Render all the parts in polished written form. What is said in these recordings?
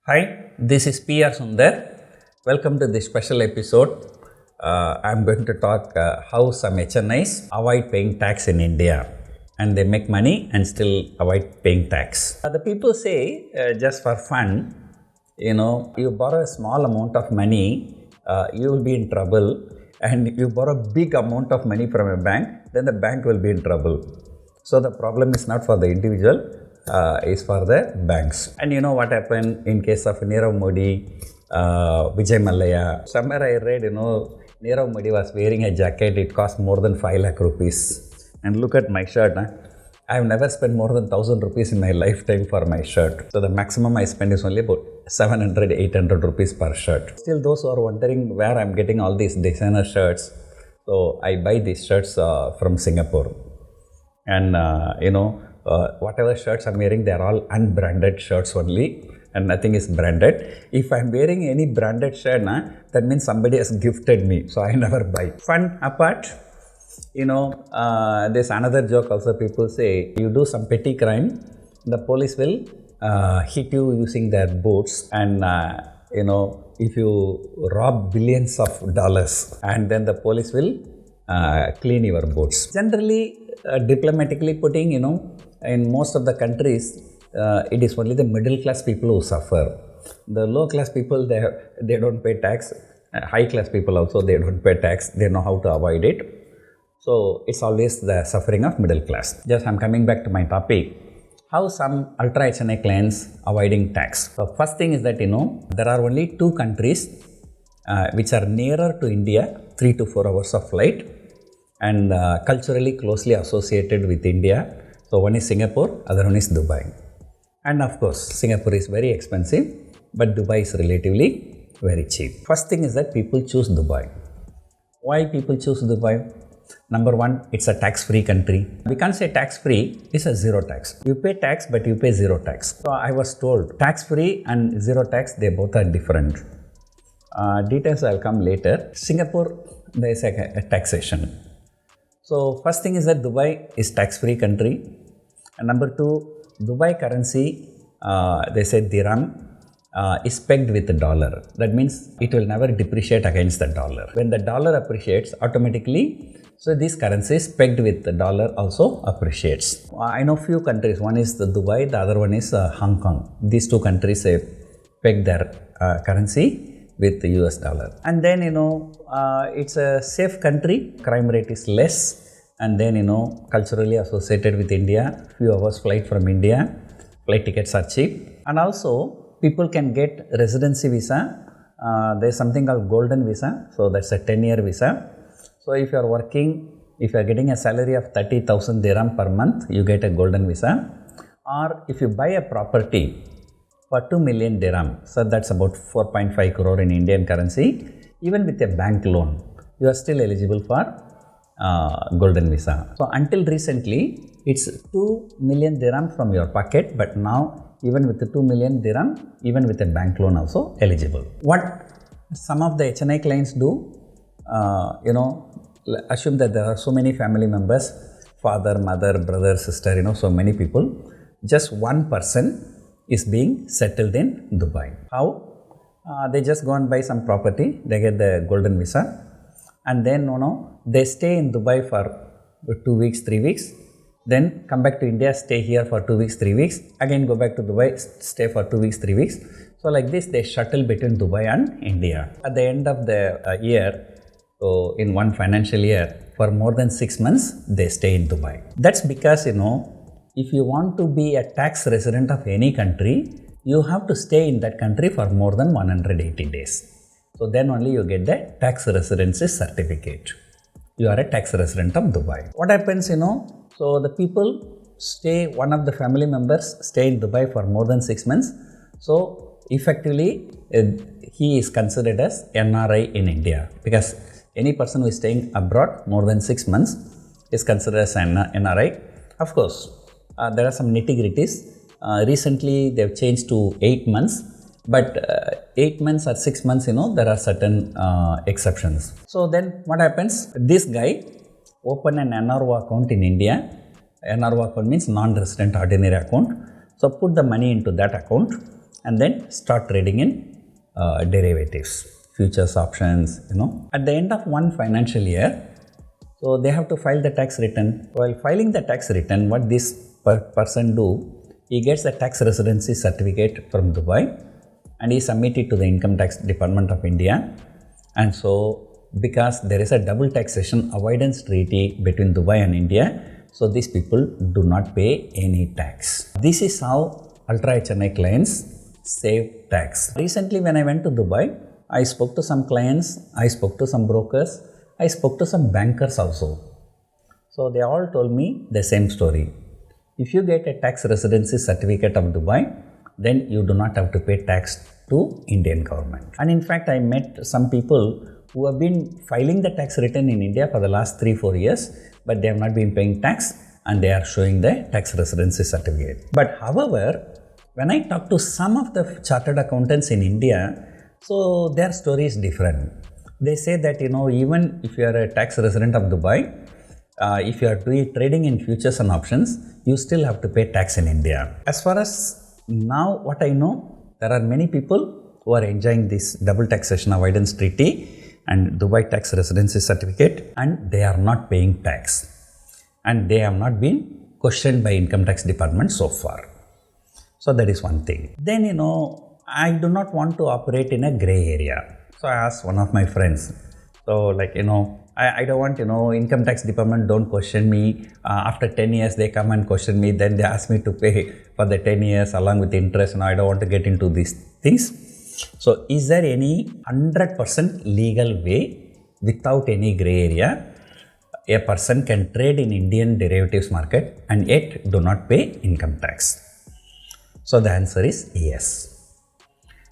Hi, this is PR Sundar. Welcome to this special episode. I'm going to talk how some HNIs avoid paying tax in India and they make money and still avoid paying tax. The people say just for fun, you borrow a small amount of money, you will be in trouble, and you borrow a big amount of money from a bank, then the bank will be in trouble. So the problem is not for the individual, is for the banks. And you know what happened in case of Nirav Modi, Vijay Mallya. Somewhere I read, Nirav Modi was wearing a jacket, it cost more than 5 lakh rupees. And look at my shirt. I have never spent more than 1000 rupees in my lifetime for my shirt. So the maximum I spend is only about 700, 800 rupees per shirt. Still, those who are wondering where I'm getting all these designer shirts, so I buy these shirts from Singapore. And whatever shirts I'm wearing, they are all unbranded shirts only, and nothing is branded. If I'm wearing any branded shirt, that means somebody has gifted me, so I never buy. Fun apart, there's another joke also. People say you do some petty crime, the police will hit you using their boots, and if you rob billions of dollars, and then the police will clean your boots. Generally, diplomatically putting, in most of the countries, it is only the middle class people who suffer. The low class people, they don't pay tax. High class people also, they don't pay tax. They know how to avoid it. So it's always the suffering of middle class. Just I'm coming back to my topic. How some ultra HNI clients avoiding tax. So first thing is that, there are only two countries which are nearer to India, 3 to 4 hours of flight, and culturally closely associated with India. So one is Singapore, other one is Dubai. And of course, Singapore is very expensive, but Dubai is relatively very cheap. First thing is that people choose Dubai. Why people choose Dubai? Number one, it's a tax-free country. We can't say tax-free, it's a zero tax. You pay tax, but you pay zero tax. So I was told tax-free and zero tax, they both are different. Details I'll come later. Singapore, there is a taxation. So first thing is that Dubai is tax-free country. And number two, Dubai currency, they say dirham, is pegged with the dollar. That means it will never depreciate against the dollar. When the dollar appreciates, automatically, so this currency is pegged with the dollar also appreciates. I know few countries. One is the Dubai, the other one is Hong Kong. These two countries peg their currency with the US dollar. And then, it's a safe country, crime rate is less, and then, culturally associated with India, few hours flight from India, flight tickets are cheap. And also, people can get residency visa. There's something called golden visa, so that's a 10-year visa. So if you are working, if you are getting a salary of 30,000 dirham per month, you get a golden visa. Or if you buy a property for 2 million dirham, so that's about 4.5 crore in Indian currency, even with a bank loan, you are still eligible for golden visa. So until recently, it's 2 million dirham from your pocket, but now even with the 2 million dirham, even with a bank loan also eligible. What some of the HNI clients do, assume that there are so many family members, father, mother, brother, sister, so many people, just one person is being settled in Dubai. How? They just go and buy some property, they get the golden visa, and then they stay in Dubai for 2 weeks, 3 weeks, then come back to India, stay here for 2 weeks, 3 weeks, again go back to Dubai, stay for 2 weeks, 3 weeks. So like this, they shuttle between Dubai and India. At the end of the year, so in one financial year, for more than 6 months, they stay in Dubai. That's because, if you want to be a tax resident of any country, you have to stay in that country for more than 180 days. So then only you get the tax residency certificate. You are a tax resident of Dubai. What happens, so the people stay, one of the family members stay in Dubai for more than 6 months. So effectively, he is considered as NRI in India, because any person who is staying abroad more than 6 months is considered as an NRI. Of course, there are some nitty-gritties. Recently, they have changed to 8 months, but 8 months or 6 months, there are certain exceptions. So then what happens? This guy open an NRO account in India. NRO account means non-resident ordinary account. So put the money into that account, and then start trading in derivatives, futures, options, At the end of one financial year, so they have to file the tax return. While filing the tax return, what this person do, he gets a tax residency certificate from Dubai and he submit it to the Income Tax Department of India. And so, because there is a double taxation avoidance treaty between Dubai and India, so these people do not pay any tax. This is how ultra HNI clients save tax. Recently, when I went to Dubai, I spoke to some clients, I spoke to some brokers, I spoke to some bankers also. So they all told me the same story. If you get a tax residency certificate of Dubai, then you do not have to pay tax to Indian government. And in fact, I met some people who have been filing the tax return in India for the last 3-4 years, but they have not been paying tax and they are showing the tax residency certificate. But however, when I talk to some of the chartered accountants in India, so their story is different. They say that, even if you are a tax resident of Dubai, if you are doing trading in futures and options, you still have to pay tax in India. As far as now, what I know, there are many people who are enjoying this double taxation avoidance treaty and Dubai tax residency certificate, and they are not paying tax. And they have not been questioned by Income Tax Department so far. So that is one thing. Then, I do not want to operate in a gray area. So I asked one of my friends, so I don't want, Income Tax Department don't question me. After 10 years, they come and question me. Then they ask me to pay for the 10 years along with interest. I don't want to get into these things. So is there any 100% legal way without any gray area a person can trade in Indian derivatives market and yet do not pay income tax? So the answer is yes.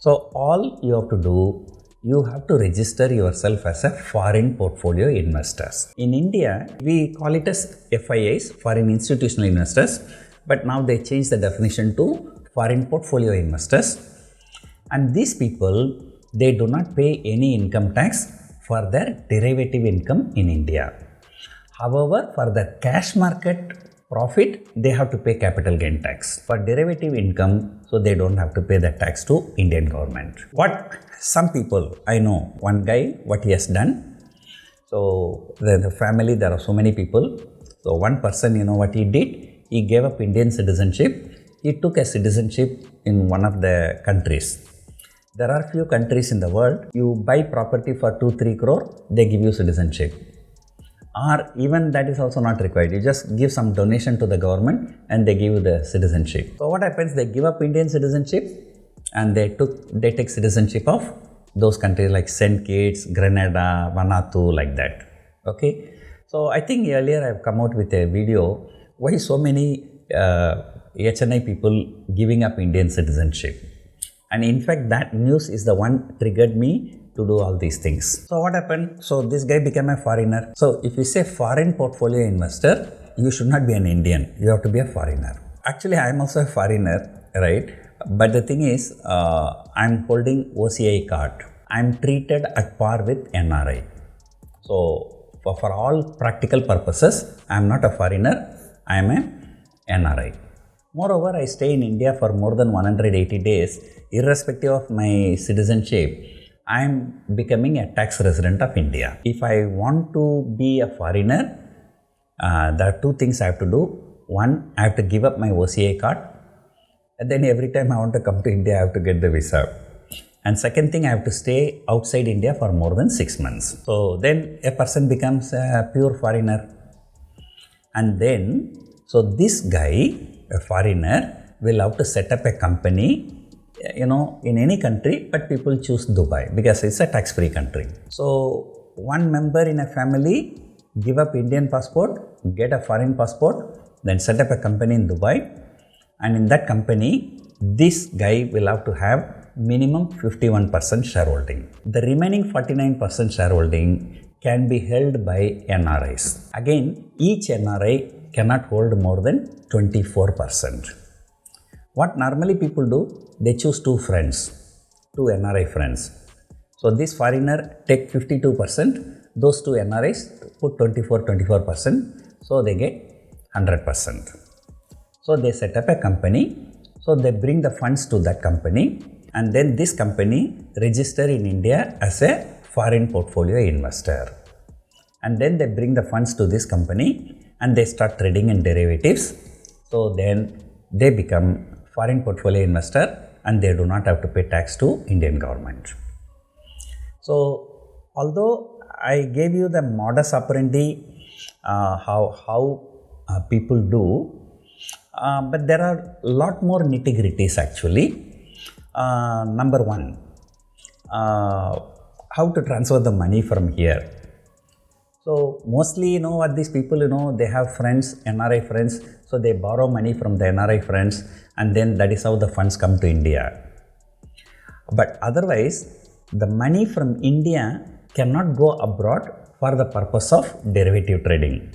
So all you have to do, you have to register yourself as a foreign portfolio investors. In India, we call it as FIIs, foreign institutional investors, but now they changed the definition to foreign portfolio investors. And these people, they do not pay any income tax for their derivative income in India. However, for the cash market profit, they have to pay capital gain tax. For derivative income, so they don't have to pay the tax to Indian government. What some people, I know one guy, what he has done. So the family, there are so many people. So one person, what he did, he gave up Indian citizenship. He took a citizenship in one of the countries. There are few countries in the world, you buy property for 2-3 crore, they give you citizenship. Or even that is also not required. You just give some donation to the government and they give you the citizenship. So what happens? They give up Indian citizenship and they take citizenship of those countries like St. Kitts, Grenada, Vanuatu, like that. Okay. So I think earlier I have come out with a video why so many HNI people giving up Indian citizenship. And in fact, that news is the one triggered me to do all these things. So what happened? So this guy became a foreigner. So if you say foreign portfolio investor, you should not be an Indian. You have to be a foreigner. Actually, I am also a foreigner, right? But the thing is, I am holding OCI card. I am treated at par with NRI. So for all practical purposes, I am not a foreigner. I am a NRI. Moreover, I stay in India for more than 180 days, irrespective of my citizenship. I am becoming a tax resident of India. If I want to be a foreigner, there are two things I have to do. One, I have to give up my OCI card. And then every time I want to come to India, I have to get the visa. And second thing, I have to stay outside India for more than 6 months. So then a person becomes a pure foreigner. And then, so this guy, a foreigner, will have to set up a company in any country, but people choose Dubai because it's a tax-free country. So one member in a family give up Indian passport, get a foreign passport, then set up a company in Dubai, and in that company, this guy will have to have minimum 51% shareholding. The remaining 49% shareholding can be held by NRIs. Again, each NRI cannot hold more than 24%. What normally people do, they choose two NRI friends. So this foreigner take 52%, those two NRIs put 24%, so they get 100%. So they set up a company So they bring the funds to that company, and then this company register in India as a foreign portfolio investor. And then they bring the funds to this company and they start trading in derivatives. So then they become foreign portfolio investor and they do not have to pay tax to Indian government. So although I gave you the modus operandi, how people do, but there are a lot more nitty-gritties actually. Number one, how to transfer the money from here. So mostly, what these people, they have friends, NRI friends, so they borrow money from the NRI friends, and then that is how the funds come to India. But otherwise, the money from India cannot go abroad for the purpose of derivative trading.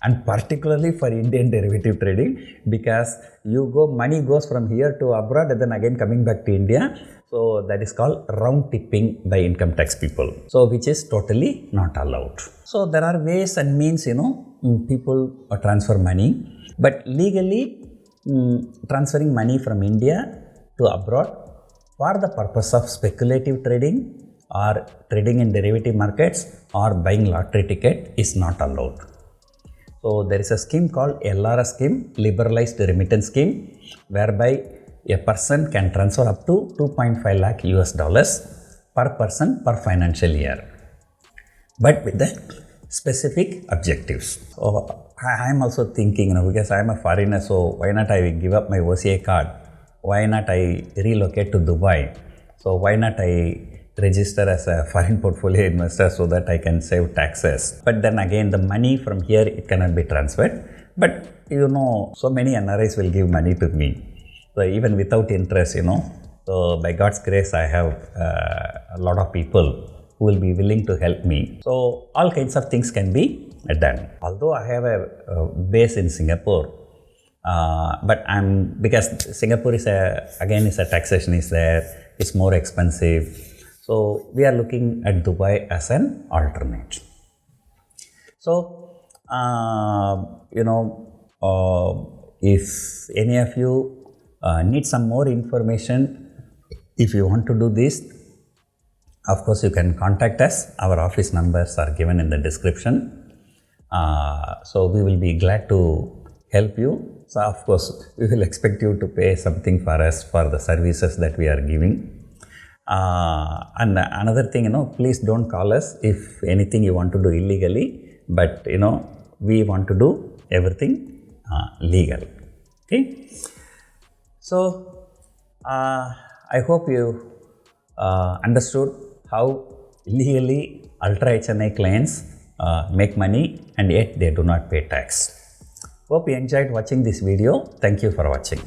And particularly for Indian derivative trading, because money goes from here to abroad and then again coming back to India. So that is called round tipping by income tax people. So which is totally not allowed. So there are ways and means, people transfer money, but legally transferring money from India to abroad for the purpose of speculative trading or trading in derivative markets or buying lottery ticket is not allowed. So there is a scheme called LRS scheme, Liberalized Remittance Scheme, whereby a person can transfer up to 2.5 lakh US dollars per person per financial year, but with the specific objectives. So I am also thinking, because I am a foreigner, so why not I give up my OCA card? Why not I relocate to Dubai? So why not I register as a foreign portfolio investor so that I can save taxes? But then again, the money from here, it cannot be transferred. But so many NRIs will give money to me. So even without interest, so by God's grace, I have a lot of people who will be willing to help me. So all kinds of things can be done. Although I have a base in Singapore, but because Singapore is taxation is there, it's more expensive. So we are looking at Dubai as an alternate. So, if any of you need some more information, if you want to do this, of course you can contact us. Our office numbers are given in the description. So we will be glad to help you. So of course we will expect you to pay something for us for the services that we are giving. And another thing, please don't call us if anything you want to do illegally, but we want to do everything legal. Okay. So I hope you understood how illegally ultra HNI clients make money and yet they do not pay tax. Hope you enjoyed watching this video. Thank you for watching.